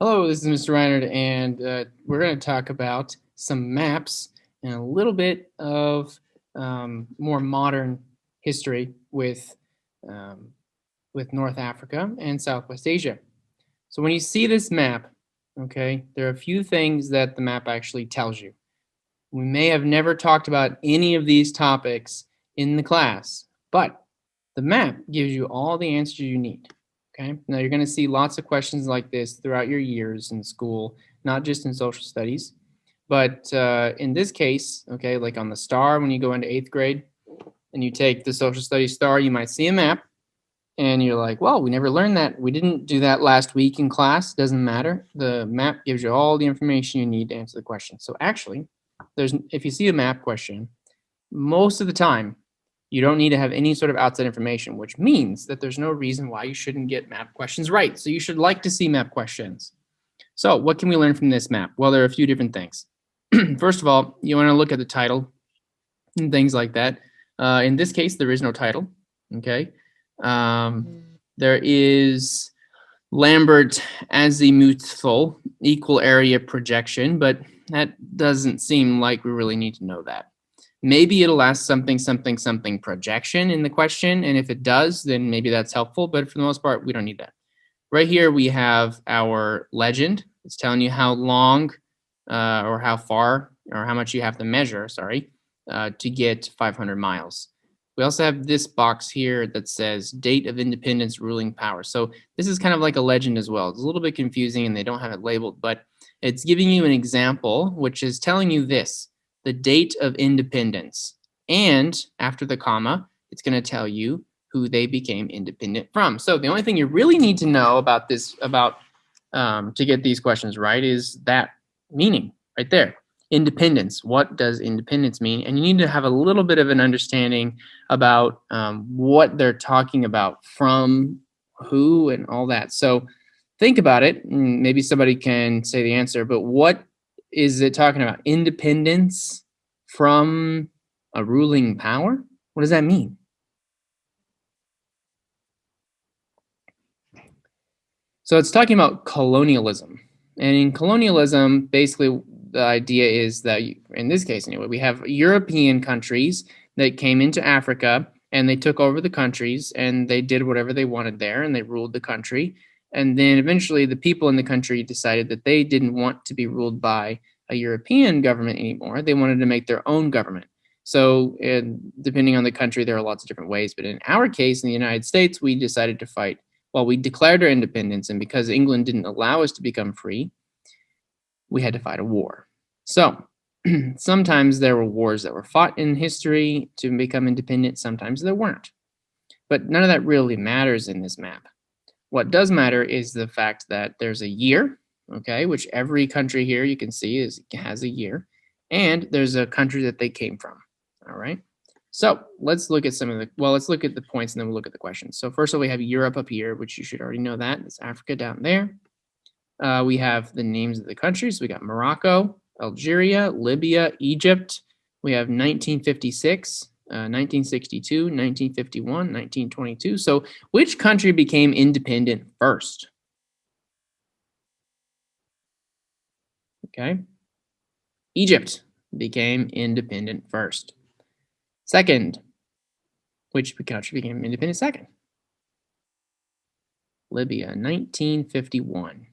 Hello, this is Mr. Reinhardt, and we're going to talk about some maps and a little bit of more modern history um, with North Africa and Southwest Asia. So when you see this map, okay, there are a few things that the map actually tells you. We may have never talked about any of these topics in the class, but the map gives you all the answers you need. Okay. Now you're going to see lots of questions like this throughout your years in school, not just in social studies, but in this case, okay, like on the star when you go into 8th grade and you take the social studies star, you might see a map and you're like, well, we never learned that. We didn't do that last week in class. Doesn't matter. The map gives you all the information you need to answer the question. So actually, if you see a map question, most of the time you don't need to have any sort of outside information, which means that there's no reason why you shouldn't get map questions right. So you should like to see map questions. So what can we learn from this map? Well, there are a few different things. First of all, you want to look at the title and things like that. In this case, there is no title. Okay. There is Lambert azimuthal equal area projection, but that doesn't seem like we really need to know that. Maybe it'll ask something, something, something projection in the question. And if it does, then maybe that's helpful. But for the most part, we don't need that. Right here, we have our legend. It's telling you how long or how far or how much you have to measure, to get 500 miles. We also have this box here that says date of independence ruling power. So this is kind of like a legend as well. It's a little bit confusing and they don't have it labeled, but it's giving you an example, which is telling you this, the date of independence. And after the comma, it's going to tell you who they became independent from. So the only thing you really need to know about this, to get these questions right, is that meaning right there. Independence. What does independence mean? And you need to have a little bit of an understanding about what they're talking about, from who and all that. So think about it. Maybe somebody can say the answer, but what is it talking about? Independence from a ruling power? What does that mean? So it's talking about colonialism. And in colonialism, basically, the idea is that, in this case anyway, we have European countries that came into Africa and they took over the countries and they did whatever they wanted there and they ruled the country. And then eventually the people in the country decided that they didn't want to be ruled by a European government anymore. They wanted to make their own government. So depending on the country, there are lots of different ways. But in our case, in the United States, we decided to fight. Well, we declared our independence, and because England didn't allow us to become free, we had to fight a war. So sometimes there were wars that were fought in history to become independent, sometimes there weren't. But none of that really matters in this map. What does matter is the fact that there's a year, okay, which every country here you can see has a year, and there's a country that they came from, all right? So let's look at let's look at the points and then we'll look at the questions. So first of all, we have Europe up here, which you should already know that. It's Africa down there. We have the names of the countries. We got Morocco, Algeria, Libya, Egypt. We have 1956, 1962, 1951, 1922. So which country became independent first? Okay. Egypt became independent first. Second, which country became independent second? Libya, 1951.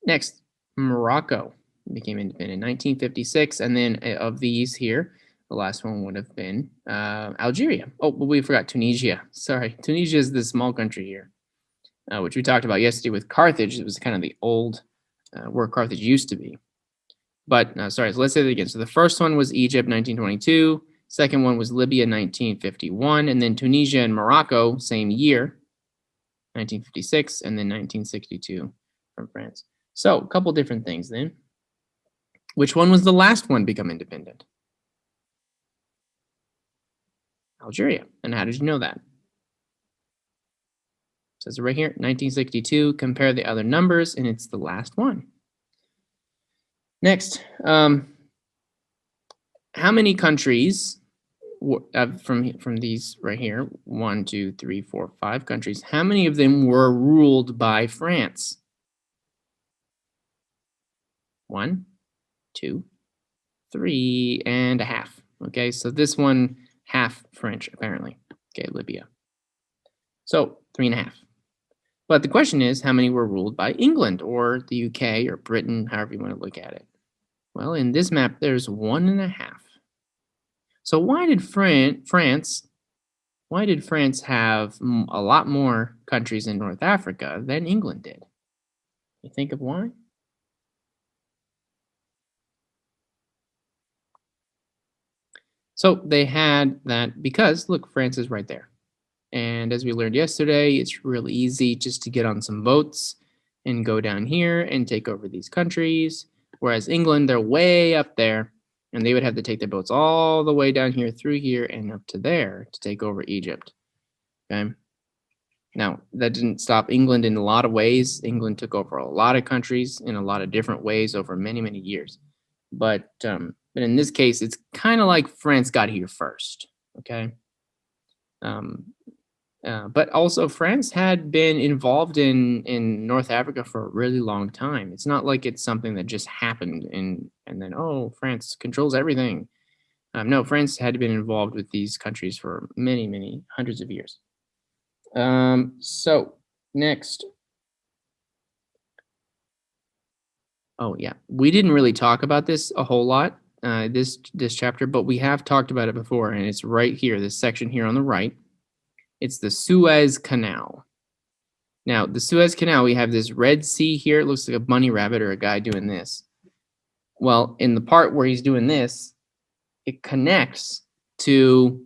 Next, Morocco became independent in 1956. And then of these here, the last one would have been Algeria. Oh, but we forgot Tunisia. Sorry, Tunisia is the small country here, which we talked about yesterday with Carthage. It was kind of the old where Carthage used to be. But sorry, so let's say that again. So the first one was Egypt, 1922. Second one was Libya, 1951. And then Tunisia and Morocco, same year, 1956, and then 1962 from France. So a couple different things then. Which one was the last one to become independent? Algeria. And how did you know that? It says it right here, 1962. Compare the other numbers, and it's the last one. Next, how many countries from these right here, 1, 2, 3, 4, 5 countries, how many of them were ruled by France? 1, 2, 3.5. Okay, so this one, half French, apparently. Okay, Libya. So 3.5. But the question is, how many were ruled by England or the UK or Britain, however you want to look at it? Well, in this map, there's 1.5. So why did France have a lot more countries in North Africa than England did? You think of why? So they had that because, look, France is right there. And as we learned yesterday, it's really easy just to get on some boats and go down here and take over these countries. Whereas England, they're way up there, and they would have to take their boats all the way down here through here and up to there to take over Egypt. Okay. Now, that didn't stop England in a lot of ways. England took over a lot of countries in a lot of different ways over many, many years. But in this case, it's kind of like France got here first. Okay. But also, France had been involved in North Africa for a really long time. It's not like it's something that just happened and then, oh, France controls everything. No, France had been involved with these countries for many, many hundreds of years. So next. Oh, yeah. We didn't really talk about this a whole lot, this chapter, but we have talked about it before, and it's right here, this section here on the right. It's the Suez Canal. Now, the Suez Canal, we have this Red Sea here. It looks like a bunny rabbit or a guy doing this. Well, in the part where he's doing this, it connects to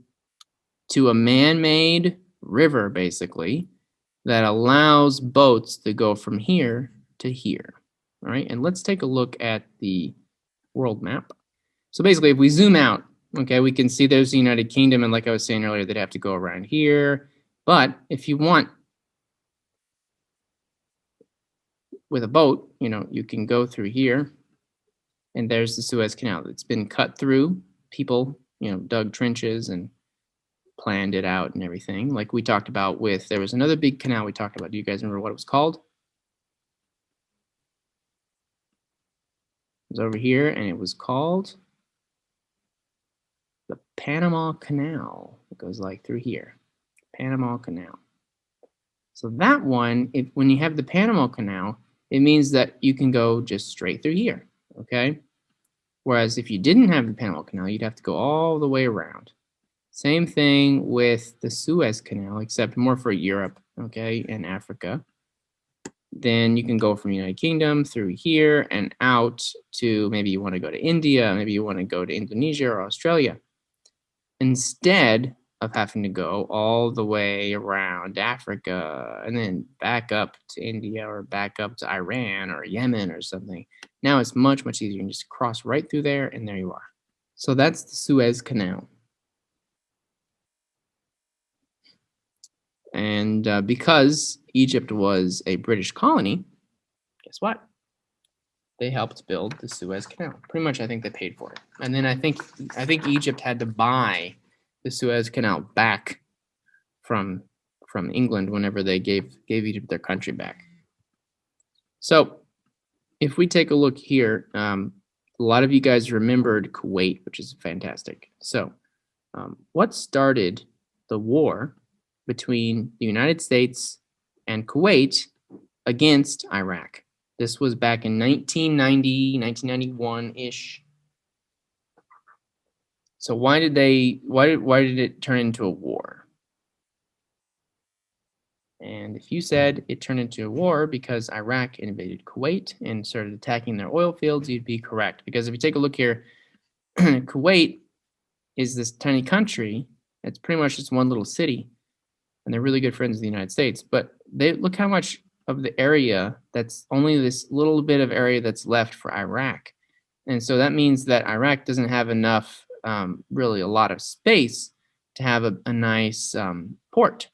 a man-made river, basically, that allows boats to go from here to here. All right, and let's take a look at the world map. So basically, if we zoom out, okay, we can see there's the United Kingdom, and like I was saying earlier, they'd have to go around here. But if you want, with a boat, you can go through here, and there's the Suez Canal. It's been cut through. People, dug trenches and planned it out and everything. Like we talked about there was another big canal we talked about. Do you guys remember what it was called? It was over here, and it was called the Panama Canal. It goes like through here, Panama Canal. So that one, when you have the Panama Canal, it means that you can go just straight through here, okay? Whereas if you didn't have the Panama Canal, you'd have to go all the way around. Same thing with the Suez Canal, except more for Europe, okay, and Africa. Then you can go from United Kingdom through here and out to maybe you want to go to India, maybe you want to go to Indonesia or Australia. Instead of having to go all the way around Africa and then back up to India or back up to Iran or Yemen or something, now it's much, much easier. You can just cross right through there and there you are. So that's the Suez Canal. And because Egypt was a British colony, guess what? They helped build the Suez Canal. Pretty much, I think they paid for it. And then I think Egypt had to buy the Suez Canal back from England whenever they gave Egypt their country back. So if we take a look here, a lot of you guys remembered Kuwait, which is fantastic. So what started the war between the United States and Kuwait against Iraq? This was back in 1990, 1991-ish. So why did it turn into a war? And if you said it turned into a war because Iraq invaded Kuwait and started attacking their oil fields, you'd be correct. Because if you take a look here, Kuwait is this tiny country. It's pretty much just one little city. And they're really good friends with the United States. But look how much of the area, that's only this little bit of area that's left for Iraq. And so that means that Iraq doesn't have enough, really a lot of space to have a nice port.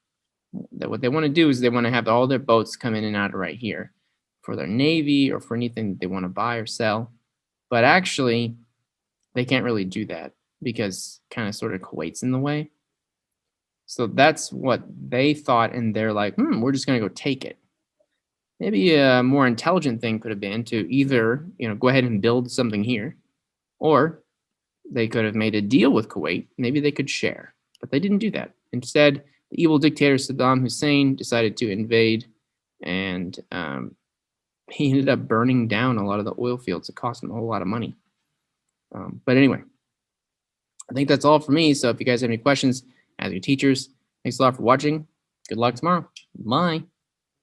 That what they want to do is they want to have all their boats come in and out of right here for their navy or for anything that they want to buy or sell. But actually, they can't really do that because kind of sort of Kuwait's in the way. So that's what they thought, and they're like, we're just going to go take it. Maybe a more intelligent thing could have been to either, go ahead and build something here, or they could have made a deal with Kuwait. Maybe they could share, but they didn't do that. Instead, the evil dictator Saddam Hussein decided to invade, and he ended up burning down a lot of the oil fields. It cost him a whole lot of money. But anyway, I think that's all for me. So if you guys have any questions, ask your teachers. Thanks a lot for watching. Good luck tomorrow. Bye.